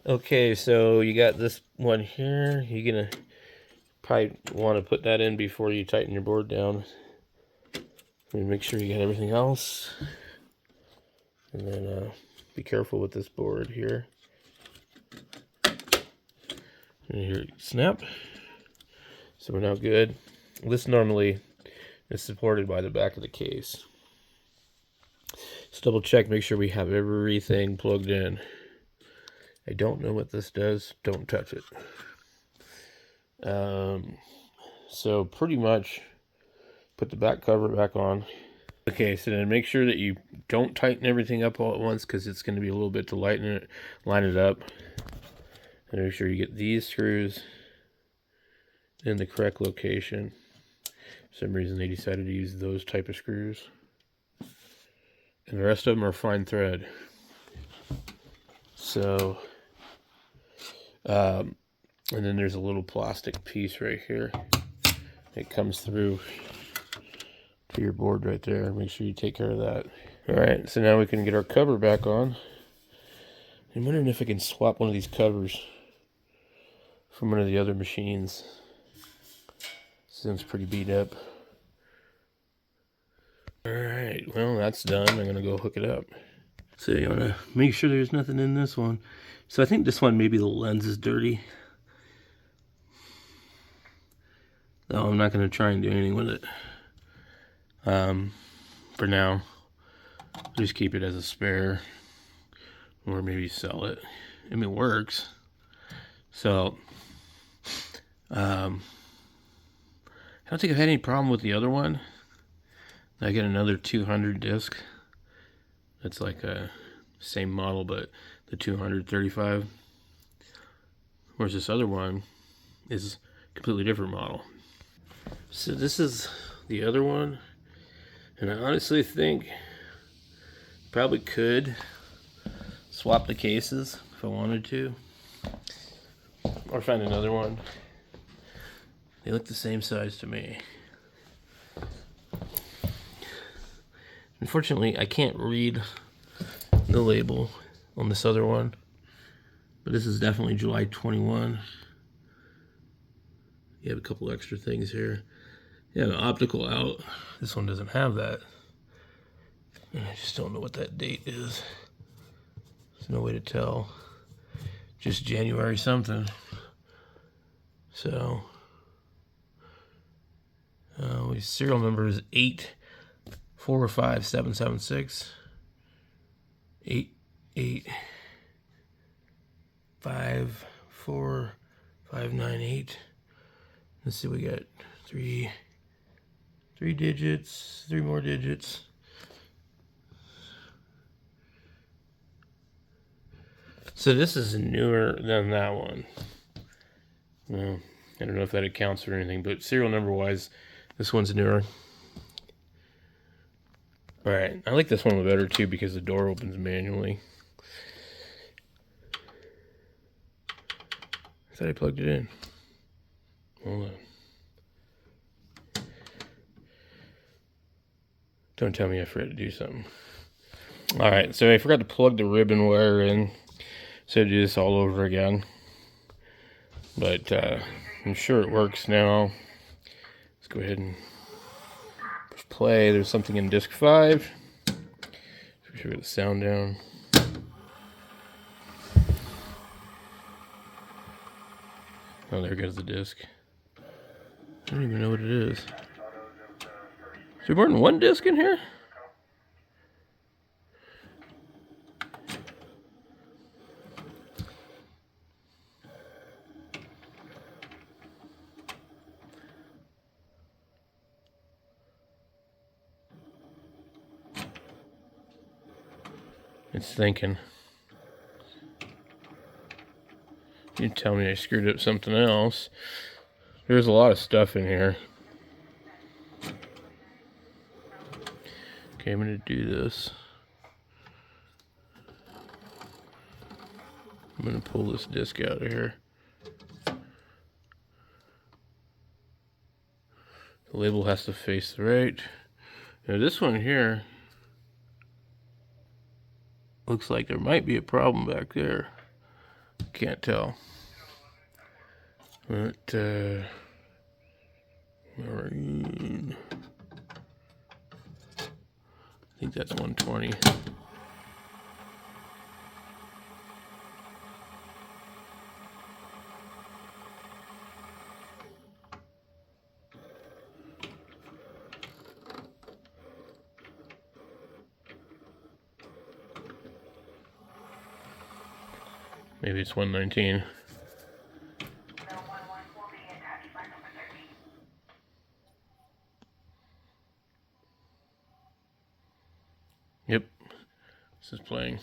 Okay, so you got this one here. You're gonna probably want to put that in before you tighten your board down. And make sure you got everything else. And then be careful with this board here. And here, snap. So we're now good. This normally is supported by the back of the case. Just double check, make sure we have everything plugged in. I don't know what this does. Don't touch it. So pretty much put the back cover back on. Okay, so then make sure that you don't tighten everything up all at once because it's going to be a little bit to line it up. And make sure you get these screws in the correct location. For some reason they decided to use those type of screws. And the rest of them are fine thread. So, and then there's a little plastic piece right here. It comes through to your board right there. Make sure you take care of that. Alright, so now we can get our cover back on. I'm wondering if I can swap one of these covers from one of the other machines. Seems pretty beat up. Alright, well that's done. I'm going to go hook it up. So you want to make sure there's nothing in this one. So I think this one, maybe the lens is dirty. No, I'm not going to try and do anything with it. For now, just keep it as a spare, or maybe sell it. I mean, it works. So, I don't think I've had any problem with the other one. I get another 200 disc. That's like a same model, but the 235. Whereas this other one is a completely different model. So this is the other one, and I honestly think probably could swap the cases if I wanted to, or find another one. They look the same size to me. Unfortunately, I can't read the label on this other one, but this is definitely July 21. You have a couple extra things here. You have an optical out. This one doesn't have that. And I just don't know what that date is. There's no way to tell. Just January something. So, serial number is 845776. 8854598. Let's see, we got three digits, 3 more digits. So this is newer than that one. Well, I don't know if that accounts for anything, but serial number wise, this one's newer. Alright, I like this one better too because the door opens manually. I thought I plugged it in. Hold on. Don't tell me I forgot to do something. Alright, so I forgot to plug the ribbon wire in. So I do this all over again. But I'm sure it works now. Let's go ahead and push play. There's something in disc 5. Make sure we get the sound down. Oh, there goes the disc. I don't even know what it is. Is there more than one disc in here? It's thinking. You tell me I screwed up something else. There's a lot of stuff in here. Okay, I'm going to do this. I'm going to pull this disc out of here. The label has to face the right. Now this one here looks like there might be a problem back there. Can't tell. But, marine. I think that's 120. Maybe it's 119. Yep, this is playing.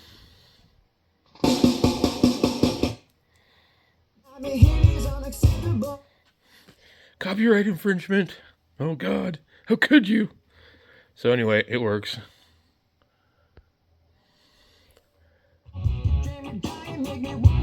Copyright infringement. Oh God, how could you? So anyway, it works. Can you die and make me